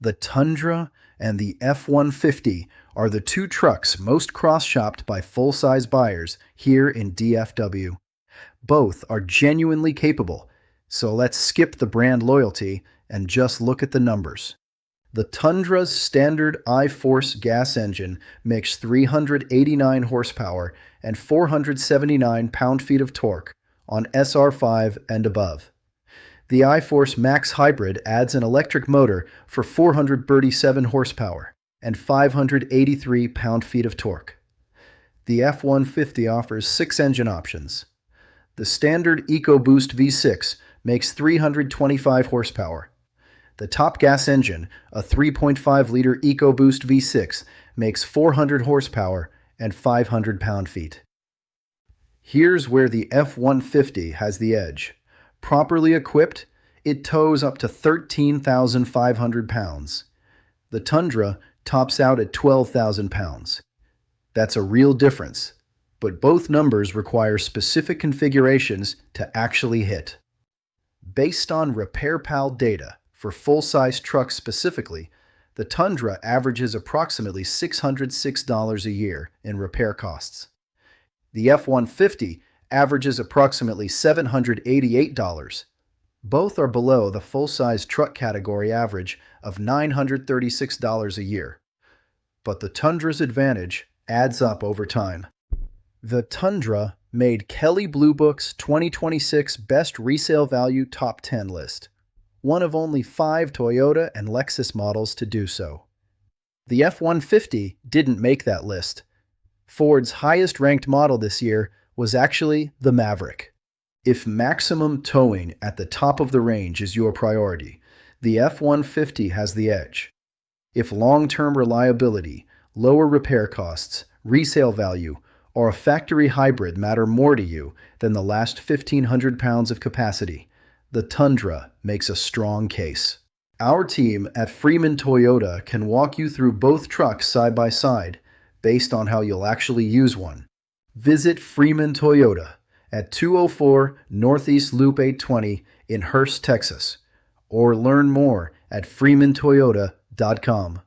The Tundra and the F-150 are the two trucks most cross-shopped by full-size buyers here in DFW. Both are genuinely capable, so let's skip the brand loyalty and just look at the numbers. The Tundra's standard I-Force gas engine makes 389 horsepower and 479 pound-feet of torque on SR5 and above. The I-Force Max Hybrid adds an electric motor for 437 horsepower and 583 pound-feet of torque. The F-150 offers 6 engine options. The standard EcoBoost V6 makes 325 horsepower. The top gas engine, a 3.5-liter EcoBoost V6, makes 400 horsepower and 500 pound-feet. Here's where the F-150 has the edge. Properly equipped, it tows up to 13,500 pounds. The Tundra tops out at 12,000 pounds. That's a real difference, but both numbers require specific configurations to actually hit. Based on RepairPal data, for full-size trucks specifically, the Tundra averages approximately $606 a year in repair costs. The F-150 averages approximately $788. Both are below the full-size truck category average of $936 a year. But the Tundra's advantage adds up over time. The Tundra made Kelley Blue Book's 2026 Best Resale Value Top 10 list, one of only 5 Toyota and Lexus models to do so. The F-150 didn't make that list. Ford's highest-ranked model this year was actually the Maverick. If maximum towing at the top of the range is your priority, the F-150 has the edge. If long-term reliability, lower repair costs, resale value, or a factory hybrid matter more to you than the last 1,500 pounds of capacity, the Tundra makes a strong case. Our team at Freeman Toyota can walk you through both trucks side by side based on how you'll actually use one. Visit Freeman Toyota at 204 Northeast Loop 820 in Hurst, Texas, or learn more at freemantoyota.com.